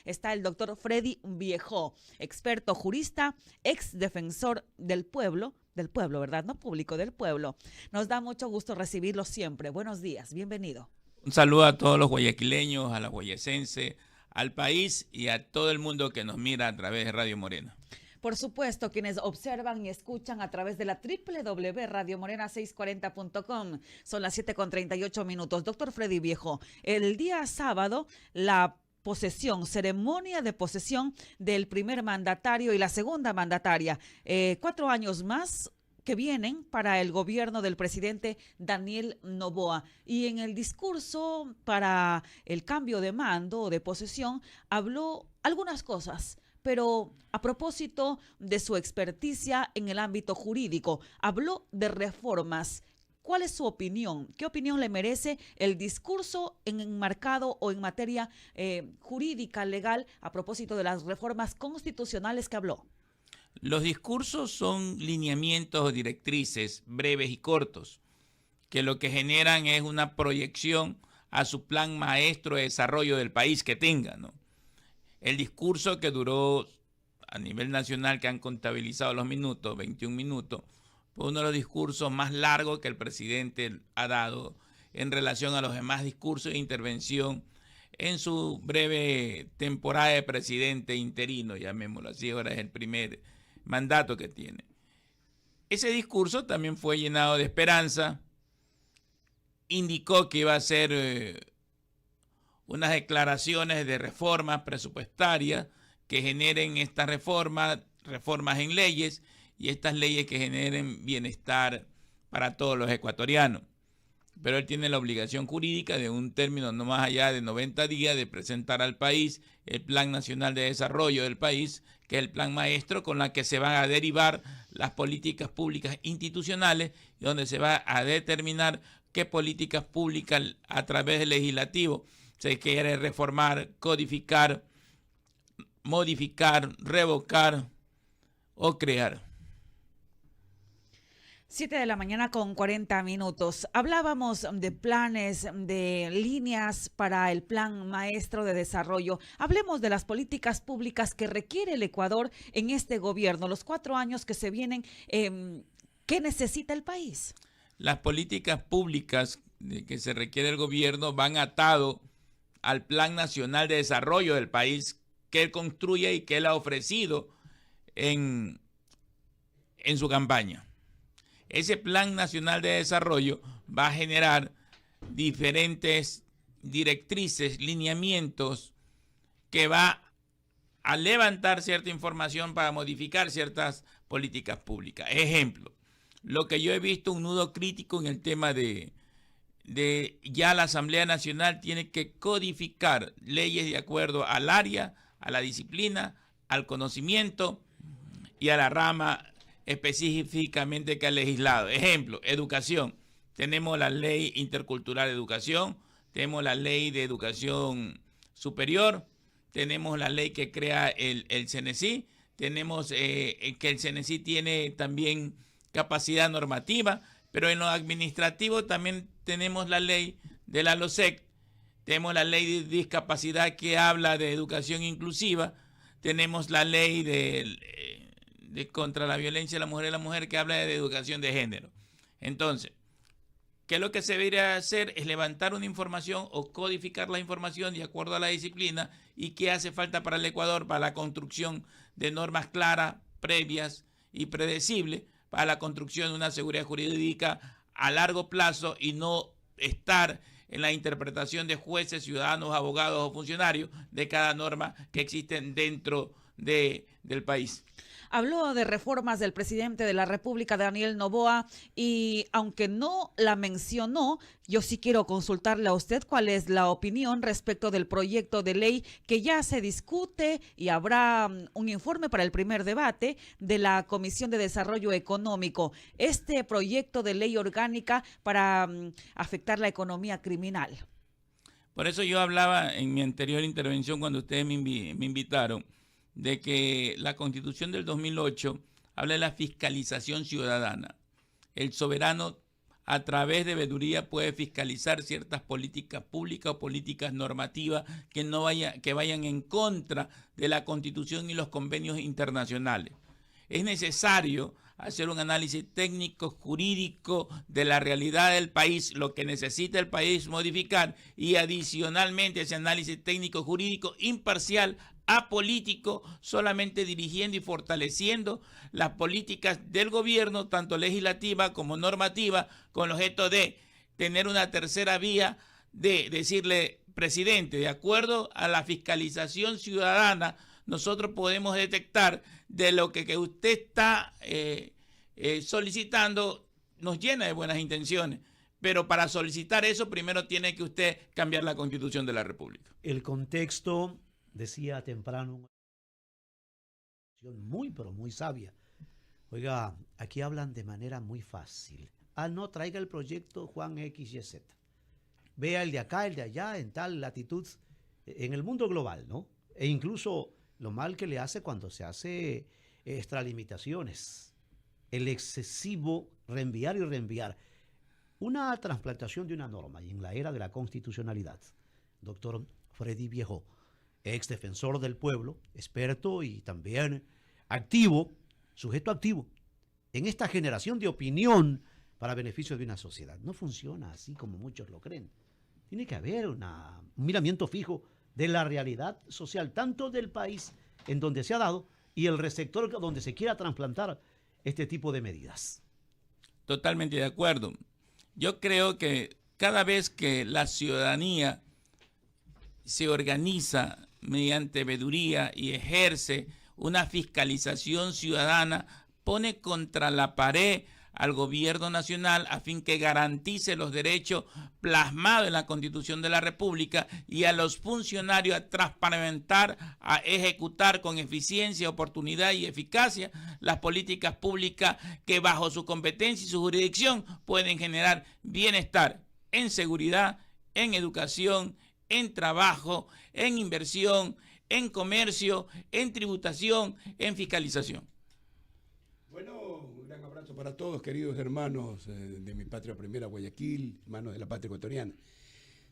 Está el doctor Freddy Viejo, experto jurista, ex defensor del pueblo, ¿verdad? No público, del pueblo. Nos da mucho gusto recibirlo siempre. Buenos días, bienvenido. Un saludo a todos los guayaquileños, a la guayacense, al país y a todo el mundo que nos mira a través de Radio Morena. Por supuesto, quienes observan y escuchan a través de la www.radiomorena640.com. Son las 7:38. Doctor Freddy Viejo, el día sábado, la ceremonia de posesión del primer mandatario y la segunda mandataria. 4 años más que vienen para el gobierno del presidente Daniel Noboa. Y en el discurso para el cambio de mando o de posesión habló algunas cosas, pero a propósito de su experticia en el ámbito jurídico, habló de reformas. ¿Cuál es su opinión? ¿Qué opinión le merece el discurso enmarcado o en materia jurídica, legal, a propósito de las reformas constitucionales que habló? Los discursos son lineamientos o directrices breves y cortos, que lo que generan es una proyección a su plan maestro de desarrollo del país que tenga, ¿no? El discurso que duró a nivel nacional, que han contabilizado los minutos, 21 minutos, fue uno de los discursos más largos que el presidente ha dado en relación a los demás discursos de intervención en su breve temporada de presidente interino, llamémoslo así, ahora es el primer mandato que tiene. Ese discurso también fue llenado de esperanza, indicó que iba a ser unas declaraciones de reformas presupuestarias que generen estas reformas en leyes, y estas leyes que generen bienestar para todos los ecuatorianos. Pero él tiene la obligación jurídica de un término no más allá de 90 días de presentar al país el Plan Nacional de Desarrollo del país, que es el plan maestro con la que se van a derivar las políticas públicas institucionales, donde se va a determinar qué políticas públicas a través del legislativo se quiere reformar, codificar, modificar, revocar o crear. 7:40. Hablábamos de planes, de líneas para el plan maestro de desarrollo. Hablemos de las políticas públicas que requiere el Ecuador en este gobierno, los 4 años que se vienen. ¿Qué necesita el país? Las políticas públicas que se requiere el gobierno van atado al Plan Nacional de Desarrollo del país que él construye y que él ha ofrecido en su campaña. Ese Plan Nacional de Desarrollo va a generar diferentes directrices, lineamientos, que va a levantar cierta información para modificar ciertas políticas públicas. Ejemplo, lo que yo he visto, un nudo crítico en el tema de ya la Asamblea Nacional tiene que codificar leyes de acuerdo al área, a la disciplina, al conocimiento y a la rama específicamente que ha legislado. Ejemplo, educación. Tenemos la ley intercultural de educación, tenemos la ley de educación superior, tenemos la ley que crea el CNESID, tenemos que el CNESID tiene también capacidad normativa, pero en lo administrativo también tenemos la ley de la LOSEC, tenemos la ley de discapacidad que habla de educación inclusiva, tenemos la ley de contra la violencia de la mujer y la mujer que habla de educación de género. Entonces, ¿qué es lo que se debería hacer? Es levantar una información o codificar la información de acuerdo a la disciplina y qué hace falta para el Ecuador para la construcción de normas claras, previas y predecibles para la construcción de una seguridad jurídica a largo plazo y no estar en la interpretación de jueces, ciudadanos, abogados o funcionarios de cada norma que existen dentro del país. Habló de reformas del presidente de la República, Daniel Noboa, y aunque no la mencionó, yo sí quiero consultarle a usted cuál es la opinión respecto del proyecto de ley que ya se discute y habrá un informe para el primer debate de la Comisión de Desarrollo Económico. Este proyecto de ley orgánica para afectar la economía criminal. Por eso yo hablaba en mi anterior intervención cuando ustedes me invitaron de que la Constitución del 2008 habla de la fiscalización ciudadana. El soberano a través de veeduría puede fiscalizar ciertas políticas públicas o políticas normativas que vayan en contra de la Constitución y los convenios internacionales. Es necesario hacer un análisis técnico, jurídico de la realidad del país, lo que necesita el país modificar, y adicionalmente ese análisis técnico, jurídico, imparcial, apolítico, solamente dirigiendo y fortaleciendo las políticas del gobierno, tanto legislativa como normativa, con el objeto de tener una tercera vía de decirle, presidente, de acuerdo a la fiscalización ciudadana, nosotros podemos detectar de lo que usted está solicitando, nos llena de buenas intenciones. Pero para solicitar eso, primero tiene que usted cambiar la Constitución de la República. El contexto, decía temprano, muy, pero muy sabia. Oiga, aquí hablan de manera muy fácil. No, traiga el proyecto Juan XYZ. Vea el de acá, el de allá, en tal latitud, en el mundo global, ¿no? E incluso lo mal que le hace cuando se hace extralimitaciones. El excesivo reenviar y reenviar. Una trasplantación de una norma, y en la era de la constitucionalidad, doctor Freddy Viejo, ex defensor del pueblo, experto y también activo, sujeto activo, en esta generación de opinión para beneficio de una sociedad. No funciona así como muchos lo creen. Tiene que haber un miramiento fijo de la realidad social, tanto del país en donde se ha dado y el receptor donde se quiera trasplantar este tipo de medidas. Totalmente de acuerdo. Yo creo que cada vez que la ciudadanía se organiza mediante veeduría y ejerce una fiscalización ciudadana, pone contra la pared al gobierno nacional a fin que garantice los derechos plasmados en la Constitución de la República y a los funcionarios a transparentar, a ejecutar con eficiencia, oportunidad y eficacia las políticas públicas que bajo su competencia y su jurisdicción pueden generar bienestar en seguridad, en educación, en trabajo, en inversión, en comercio, en tributación, en fiscalización. Bueno, un gran abrazo para todos, queridos hermanos de mi patria primera, Guayaquil, hermanos de la patria ecuatoriana.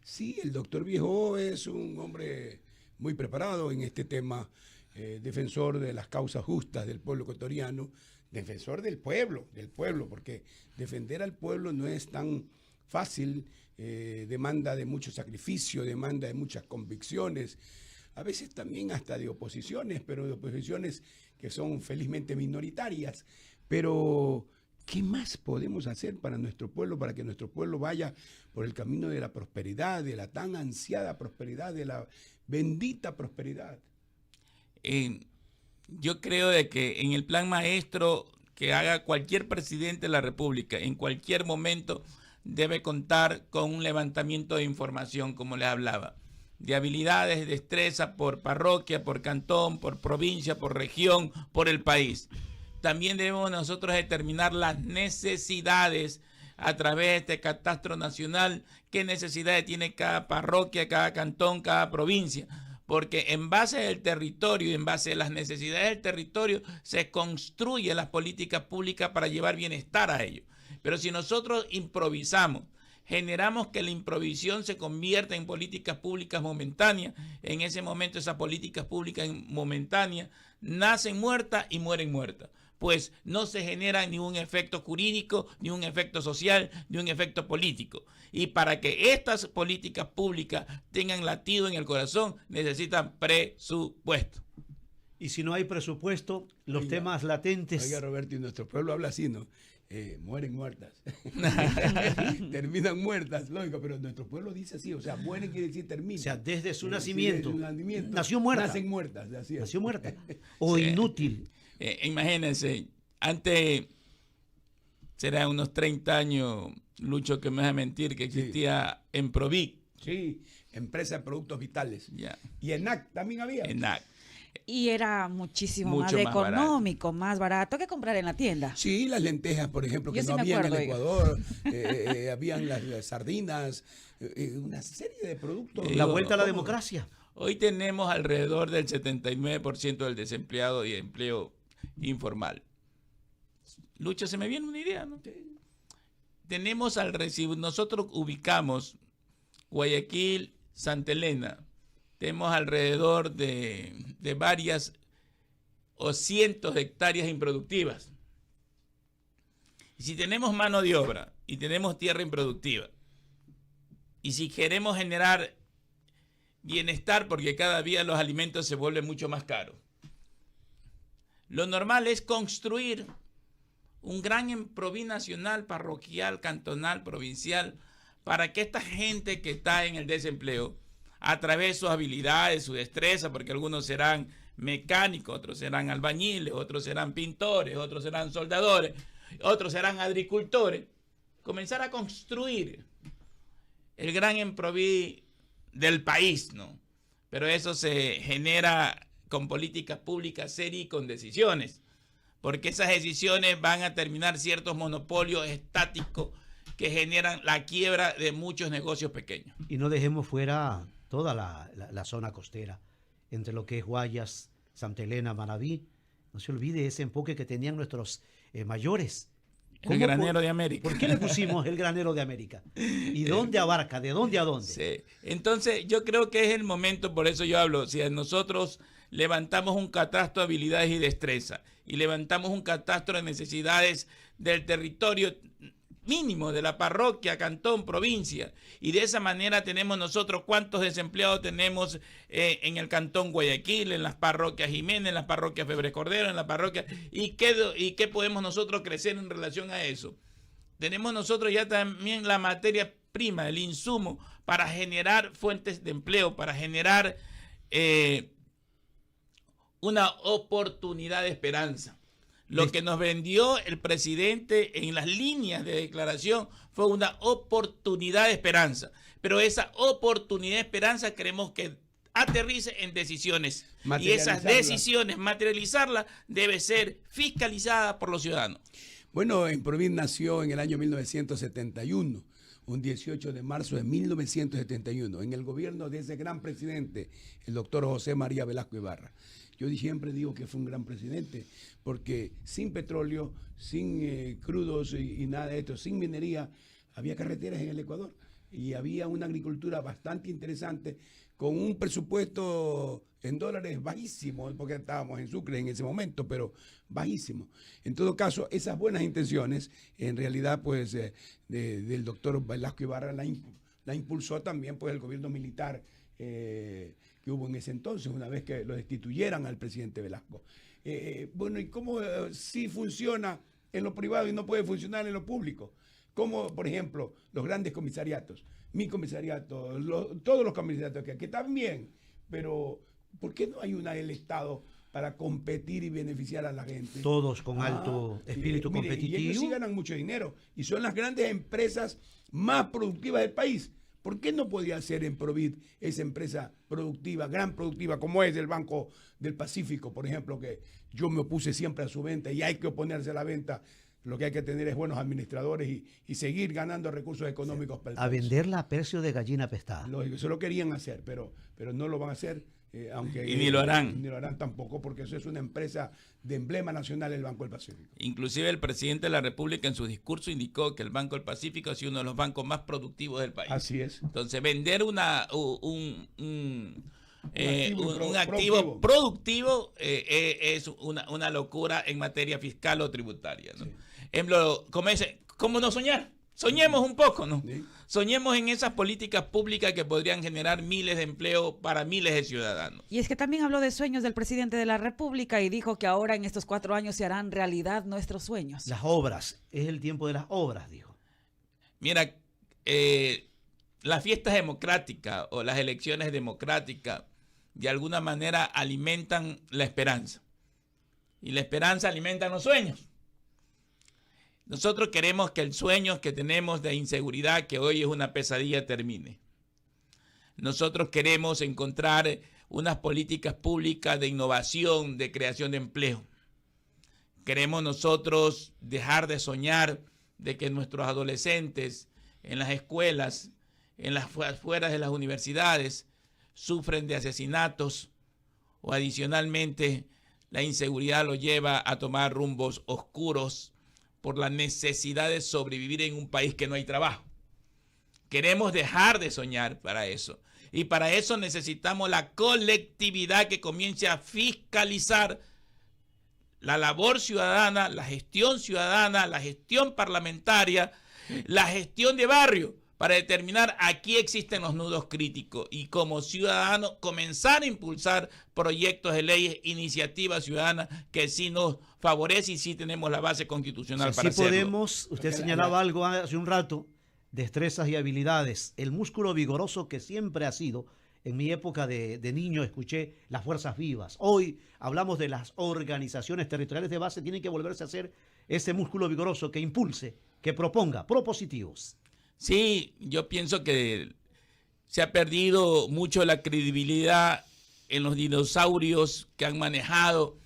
Sí, el doctor Viejo es un hombre muy preparado en este tema, defensor de las causas justas del pueblo ecuatoriano, defensor del pueblo, porque defender al pueblo no es tan fácil, demanda de mucho sacrificio, demanda de muchas convicciones, a veces también hasta de oposiciones, pero de oposiciones que son felizmente minoritarias. Pero, ¿qué más podemos hacer para nuestro pueblo, para que nuestro pueblo vaya por el camino de la prosperidad, de la tan ansiada prosperidad, de la bendita prosperidad? Yo creo de que en el plan maestro que haga cualquier presidente de la República, en cualquier momento, debe contar con un levantamiento de información, como les hablaba, de habilidades, destreza por parroquia, por cantón, por provincia, por región, por el país. También debemos nosotros determinar las necesidades a través de este catastro nacional, qué necesidades tiene cada parroquia, cada cantón, cada provincia, porque en base al territorio y en base a las necesidades del territorio se construyen las políticas públicas para llevar bienestar a ellos. Pero si nosotros improvisamos, generamos que la improvisación se convierta en políticas públicas momentáneas, en ese momento esas políticas públicas momentáneas nacen muertas y mueren muertas, pues no se genera ni un efecto jurídico, ni un efecto social, ni un efecto político. Y para que estas políticas públicas tengan latido en el corazón, necesitan presupuesto. Y si no hay presupuesto, los temas latentes... Oiga, Roberto, y nuestro pueblo habla así, ¿no? Mueren muertas. Terminan muertas, lógico, pero nuestro pueblo dice así, o sea, mueren quiere decir terminan. O sea, desde su nacimiento, nació muerta. Nacen muertas, así es. Nació muerta. O sí, inútil. Imagínense, antes, será unos 30 años, Lucho, que me deja mentir, que existía Emprovic. Sí, Empresa de Productos Vitales. Ya. Y ENAC también había. ENAC. Y era muchísimo más económico, más barato que comprar en la tienda. Sí, las lentejas, por ejemplo, que no había en el Ecuador, habían las sardinas, una serie de productos. La vuelta a la democracia. Hoy tenemos alrededor del 79% del desempleado y empleo informal. Lucho, se me viene una idea, ¿no? Sí. tenemos nosotros ubicamos Guayaquil, Santa Elena, tenemos alrededor de varias o cientos de hectáreas improductivas. Y si tenemos mano de obra y tenemos tierra improductiva, y si queremos generar bienestar, porque cada día los alimentos se vuelven mucho más caros, lo normal es construir un gran Emproví nacional, parroquial, cantonal, provincial, para que esta gente que está en el desempleo, a través de sus habilidades, su destreza, porque algunos serán mecánicos, otros serán albañiles, otros serán pintores, otros serán soldadores, otros serán agricultores, comenzar a construir el gran Emproví del país, ¿no? Pero eso se genera con políticas públicas serias y con decisiones, porque esas decisiones van a terminar ciertos monopolios estáticos que generan la quiebra de muchos negocios pequeños. Y no dejemos fuera toda la zona costera, entre lo que es Guayas, Santa Elena, Manabí. No se olvide ese enfoque que tenían nuestros mayores. El granero de América. ¿Por qué le pusimos el granero de América? ¿Y dónde abarca? ¿De dónde a dónde? Sí. Entonces, yo creo que es el momento, por eso yo hablo, si nosotros levantamos un catastro de habilidades y destreza y levantamos un catastro de necesidades del territorio mínimo, de la parroquia, cantón, provincia, y de esa manera tenemos nosotros cuántos desempleados tenemos en el cantón Guayaquil, en las parroquias Jiménez, en las parroquias Febres Cordero, en la parroquia, y qué podemos nosotros crecer en relación a eso. Tenemos nosotros ya también la materia prima, el insumo, para generar fuentes de empleo, para generar una oportunidad de esperanza. Lo que nos vendió el presidente en las líneas de declaración fue una oportunidad de esperanza. Pero esa oportunidad de esperanza queremos que aterrice en decisiones. Y esas decisiones, materializarlas, debe ser fiscalizada por los ciudadanos. Bueno, Emproví nació en el año 1971, un 18 de marzo de 1971, en el gobierno de ese gran presidente, el doctor José María Velasco Ibarra. Yo siempre digo que fue un gran presidente, porque sin petróleo, sin crudos y nada de esto, sin minería, había carreteras en el Ecuador y había una agricultura bastante interesante con un presupuesto en dólares bajísimo, porque estábamos en Sucre en ese momento, pero bajísimo. En todo caso, esas buenas intenciones, en realidad, pues, del doctor Velasco Ibarra la impulsó también pues el gobierno militar que hubo en ese entonces, una vez que lo destituyeran al presidente Velasco. Bueno, ¿y cómo sí funciona en lo privado y no puede funcionar en lo público? Como, por ejemplo, los grandes comisariatos, mi comisariato, todos los comisariatos que están bien, pero ¿por qué no hay el Estado para competir y beneficiar a la gente? Todos con alto espíritu competitivo. Y ellos sí ganan mucho dinero y son las grandes empresas más productivas del país. ¿Por qué no podría ser Emproví esa empresa productiva, gran productiva, como es el Banco del Pacífico, por ejemplo, que yo me opuse siempre a su venta y hay que oponerse a la venta? Lo que hay que tener es buenos administradores y seguir ganando recursos económicos para el país. A venderla a precio de gallina pestada. Lógico, eso lo querían hacer, pero no lo van a hacer. Aunque y ni lo harán. Ni lo harán tampoco, porque eso es una empresa de emblema nacional, el Banco del Pacífico. Inclusive el presidente de la República en su discurso indicó que el Banco del Pacífico ha sido uno de los bancos más productivos del país. Así es. Entonces, vender un activo productivo es una locura en materia fiscal o tributaria, ¿no? Sí. ¿Cómo no soñar? Soñemos un poco, ¿no? Sí. Soñemos en esas políticas públicas que podrían generar miles de empleos para miles de ciudadanos. Y es que también habló de sueños del presidente de la República y dijo que ahora en estos 4 años se harán realidad nuestros sueños. Las obras, es el tiempo de las obras, dijo. Mira, las fiestas democráticas o las elecciones democráticas de alguna manera alimentan la esperanza. Y la esperanza alimenta los sueños. Nosotros queremos que el sueño que tenemos de inseguridad, que hoy es una pesadilla, termine. Nosotros queremos encontrar unas políticas públicas de innovación, de creación de empleo. Queremos nosotros dejar de soñar de que nuestros adolescentes en las escuelas, en las afueras de las universidades, sufren de asesinatos o adicionalmente la inseguridad los lleva a tomar rumbos oscuros por la necesidad de sobrevivir en un país que no hay trabajo. Queremos dejar de soñar para eso. Y para eso necesitamos la colectividad que comience a fiscalizar la labor ciudadana, la gestión parlamentaria, la gestión de barrio, para determinar aquí existen los nudos críticos y como ciudadanos comenzar a impulsar proyectos de leyes, iniciativas ciudadanas que sí nos favorece y sí tenemos la base constitucional para hacerlo. Sí podemos, usted señalaba algo hace un rato, destrezas y habilidades, el músculo vigoroso que siempre ha sido. En mi época de niño escuché las fuerzas vivas. Hoy hablamos de las organizaciones territoriales de base, tienen que volverse a hacer ese músculo vigoroso que impulse, que proponga, propositivos. Sí, yo pienso que se ha perdido mucho la credibilidad en los dinosaurios que han manejado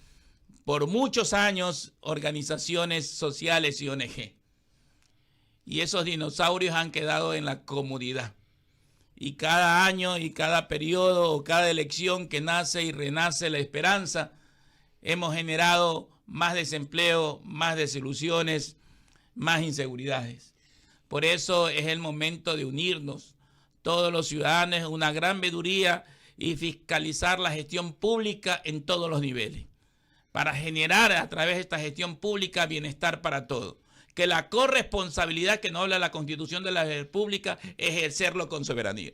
por muchos años organizaciones sociales y ONG. Y esos dinosaurios han quedado en la comodidad. Y cada año y cada periodo o cada elección que nace y renace la esperanza, hemos generado más desempleo, más desilusiones, más inseguridades. Por eso es el momento de unirnos, todos los ciudadanos, una gran veeduría y fiscalizar la gestión pública en todos los niveles, para generar a través de esta gestión pública bienestar para todos. Que la corresponsabilidad que nos habla la Constitución de la República es ejercerlo con soberanía.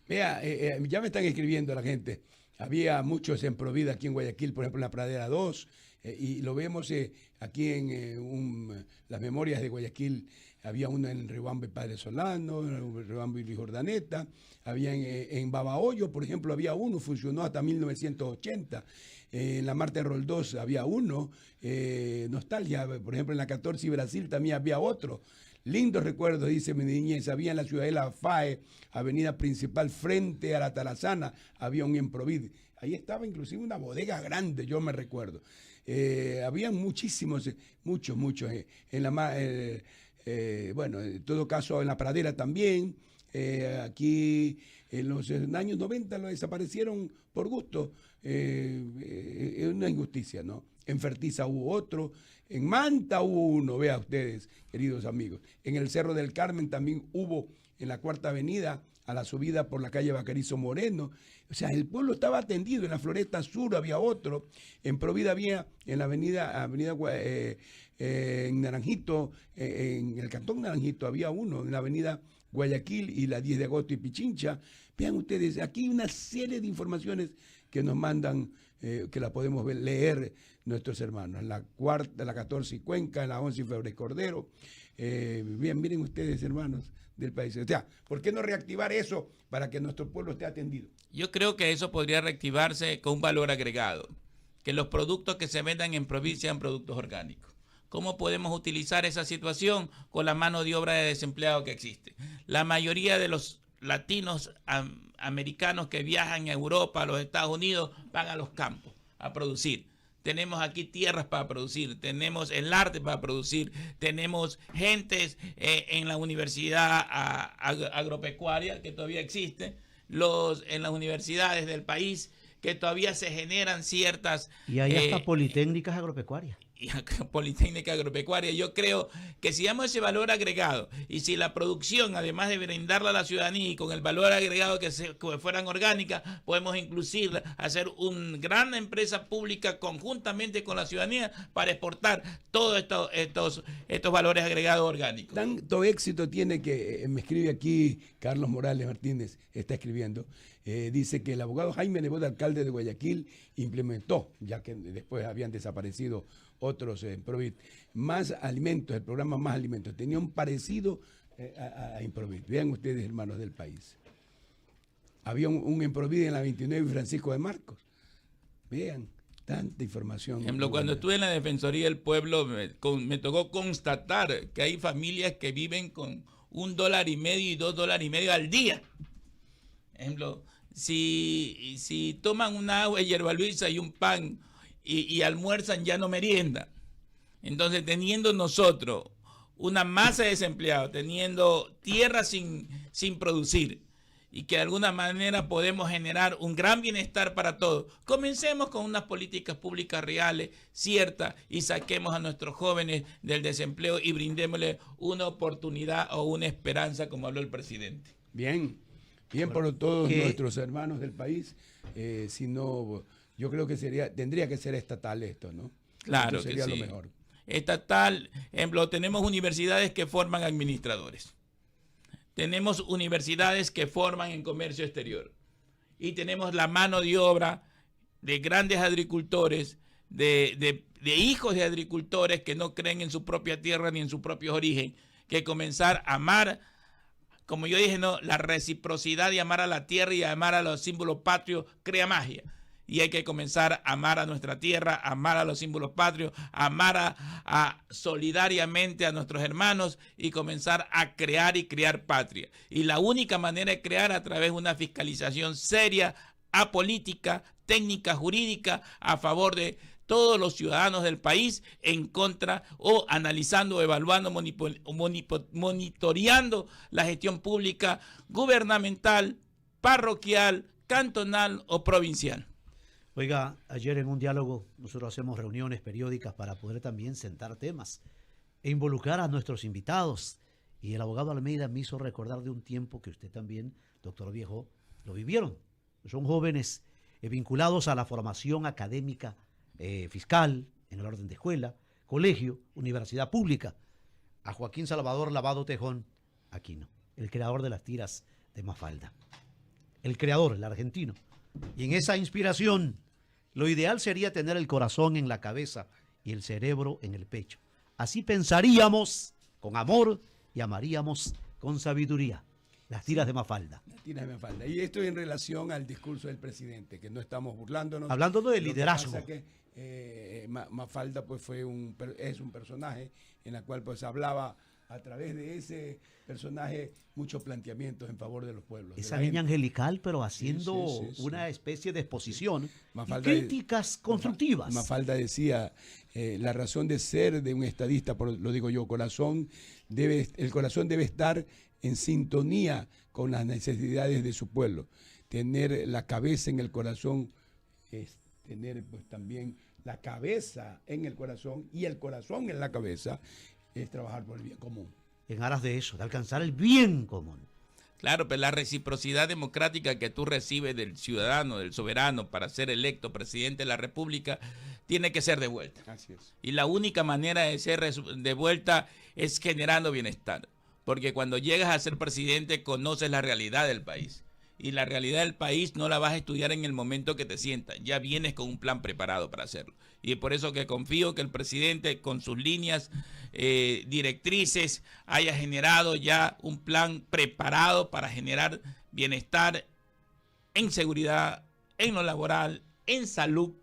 Vea, ya me están escribiendo la gente. Había muchos en Provida aquí en Guayaquil, por ejemplo en la Pradera 2, y lo vemos aquí en las memorias de Guayaquil. Había uno en Riobamba y Padre Solano, en Riobamba y Jordaneta. Había en Babahoyo, por ejemplo, había uno, funcionó hasta 1980. En la Marte Roldós había uno. Nostalgia, por ejemplo, en la 14 y Brasil también había otro. Lindos recuerdos, dice mi niñez. Había en la Ciudadela FAE, avenida principal, frente a la Tarazana, había un Emprovid. Ahí estaba inclusive una bodega grande, yo me recuerdo. Habían muchísimos, muchos. Bueno, en todo caso, en la Pradera también. Aquí en los años 90 lo desaparecieron por gusto. Es una injusticia, ¿no? En Fertiza hubo otro. En Manta hubo uno, vea ustedes, queridos amigos. En el Cerro del Carmen también hubo, en la Cuarta Avenida, a la subida por la calle Bacarizo Moreno. O sea, el pueblo estaba atendido. En la Floresta Sur había otro. En Provida había, en la avenida en Naranjito, en el Cantón Naranjito había uno. En la avenida Guayaquil y la 10 de agosto y Pichincha. Vean ustedes, aquí hay una serie de informaciones que nos mandan, que la podemos leer nuestros hermanos. En la cuarta, la 14 y Cuenca, en la 11 y Febre Cordero. Bien, miren ustedes, hermanos del país. O sea, ¿por qué no reactivar eso para que nuestro pueblo esté atendido? Yo creo que eso podría reactivarse con un valor agregado. Que los productos que se vendan en provincia sean productos orgánicos. ¿Cómo podemos utilizar esa situación con la mano de obra de desempleado que existe? La mayoría de los latinos americanos que viajan a Europa, a los Estados Unidos, van a los campos a producir. Tenemos aquí tierras para producir, tenemos el arte para producir, tenemos gentes en la universidad agropecuaria que todavía existe, en las universidades del país que todavía se generan ciertas... Y hay hasta politécnicas agropecuarias. Y Politécnica Agropecuaria. Yo creo que si damos ese valor agregado y si la producción, además de brindarla a la ciudadanía y con el valor agregado que fueran orgánicas, podemos inclusive hacer una gran empresa pública conjuntamente con la ciudadanía para exportar todos estos valores agregados orgánicos. Tanto éxito tiene que, me escribe aquí Carlos Morales Martínez, está escribiendo, dice que el abogado Jaime Nebot, alcalde de Guayaquil, implementó, ya que después habían desaparecido otros en Provit, Más Alimentos, el programa Más Alimentos, tenía un parecido a Improvit. Vean ustedes, hermanos del país. Había un Improvit en la 29 y Francisco de Marcos. Vean, tanta información. Por ejemplo, cuando estuve en la Defensoría del Pueblo, me tocó constatar que hay familias que viven con $1.50 y $2.50 al día. Por ejemplo, si toman un agua de hierba luisa y un pan y almuerzan, ya no merienda. Entonces, teniendo nosotros una masa de desempleados, teniendo tierra sin producir y que de alguna manera podemos generar un gran bienestar para todos. Comencemos con unas políticas públicas reales, ciertas, y saquemos a nuestros jóvenes del desempleo y brindémosles una oportunidad o una esperanza, como habló el presidente. Bien, bien por todos nuestros hermanos del país. Si no, yo creo que tendría que ser estatal esto, ¿no? Claro esto sería que sí. lo mejor. Estatal, ejemplo, tenemos universidades que forman administradores. Tenemos universidades que forman en comercio exterior. Y tenemos la mano de obra de grandes agricultores, de hijos de agricultores que no creen en su propia tierra ni en su propio origen, que comenzar a amar, como yo dije, no, la reciprocidad de amar a la tierra y amar a los símbolos patrios crea magia. Y hay que comenzar a amar a nuestra tierra, a amar a los símbolos patrios, a amar solidariamente a nuestros hermanos y comenzar a crear y crear patria. Y la única manera de crear a través de una fiscalización seria, apolítica, técnica, jurídica, a favor de todos los ciudadanos del país, en contra o analizando, evaluando, monitoreando la gestión pública, gubernamental, parroquial, cantonal o provincial. Oiga, ayer en un diálogo nosotros hacemos reuniones periódicas para poder también sentar temas e involucrar a nuestros invitados. Y el abogado Almeida me hizo recordar de un tiempo que usted también, doctor Viejo, lo vivieron. Son jóvenes vinculados a la formación académica fiscal, en el orden de escuela, colegio, universidad pública. A Joaquín Salvador Lavado Tejón Aquino, el creador de las tiras de Mafalda. El creador, el argentino. Y en esa inspiración, lo ideal sería tener el corazón en la cabeza y el cerebro en el pecho. Así pensaríamos con amor y amaríamos con sabiduría. Las tiras de Mafalda. Las tiras de Mafalda. Y esto en relación al discurso del presidente, que no estamos burlándonos. Hablando de liderazgo. Lo que pasa que Mafalda pues es un personaje en la cual pues hablaba a través de ese personaje muchos planteamientos en favor de los pueblos. Esa niña angelical, pero haciendo una especie de exposición y críticas constructivas. Mafalda decía, la razón de ser de un estadista, lo digo yo, el corazón debe estar en sintonía con las necesidades de su pueblo. Tener la cabeza en el corazón es tener pues también la cabeza en el corazón, y el corazón en la cabeza es trabajar por el bien común. En aras de eso, de alcanzar el bien común. Claro, pero la reciprocidad democrática que tú recibes del ciudadano, del soberano, para ser electo presidente de la República, tiene que ser devuelta. Así es. Y la única manera de ser devuelta es generando bienestar. Porque cuando llegas a ser presidente, conoces la realidad del país. Y la realidad del país no la vas a estudiar en el momento que te sientas. Ya vienes con un plan preparado para hacerlo. Y es por eso que confío que el presidente, con sus líneas directrices, haya generado ya un plan preparado para generar bienestar en seguridad, en lo laboral, en salud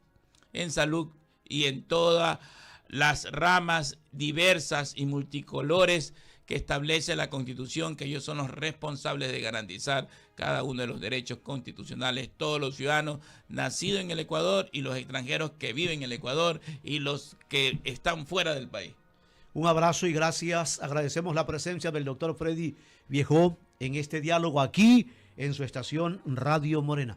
y en todas las ramas diversas y multicolores que establece la Constitución, que ellos son los responsables de garantizar cada uno de los derechos constitucionales, todos los ciudadanos nacidos en el Ecuador y los extranjeros que viven en el Ecuador y los que están fuera del país. Un abrazo y gracias. Agradecemos la presencia del doctor Freddy Viejo en este diálogo aquí en su estación Radio Morena.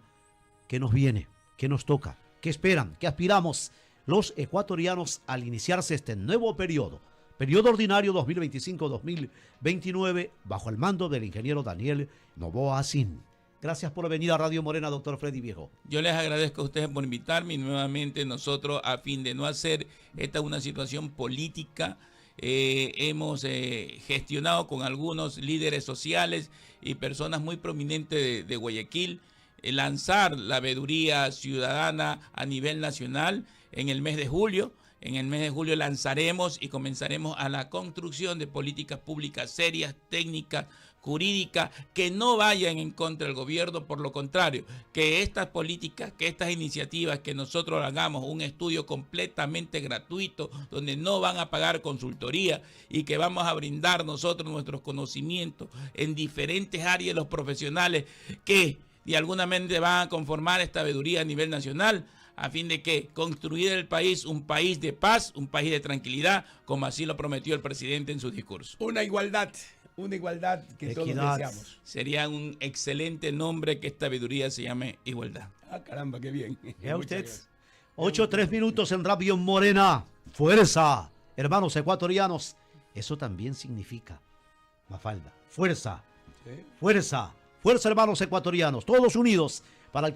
¿Qué nos viene? ¿Qué nos toca? ¿Qué esperan? ¿Qué aspiramos los ecuatorianos al iniciarse este nuevo periodo? Periodo ordinario 2025-2029 bajo el mando del ingeniero Daniel Noboa Sin. Gracias por venir a Radio Morena, doctor Freddy Viejo. Yo les agradezco a ustedes por invitarme y nuevamente nosotros, a fin de no hacer esta una situación política, hemos gestionado con algunos líderes sociales y personas muy prominentes de Guayaquil lanzar la veeduría ciudadana a nivel nacional en el mes de julio. En el mes de julio lanzaremos y comenzaremos a la construcción de políticas públicas serias, técnicas, jurídicas, que no vayan en contra del gobierno, por lo contrario, que estas políticas, que estas iniciativas, que nosotros hagamos un estudio completamente gratuito, donde no van a pagar consultoría y que vamos a brindar nosotros nuestros conocimientos en diferentes áreas de los profesionales que de alguna manera van a conformar esta veeduría a nivel nacional, a fin de que construir el país, un país de paz, un país de tranquilidad, como así lo prometió el presidente en su discurso. Una igualdad una igualdad que todos Equidad. deseamos. Sería un excelente nombre que esta sabiduría se llame igualdad. Ah, caramba, qué bien. Vea Muchas usted. gracias. 8-3 minutos en Radio Morena. Fuerza, hermanos ecuatorianos. Eso también significa, Mafalda, fuerza, Sí. fuerza, fuerza, hermanos ecuatorianos. Todos unidos para alcanzar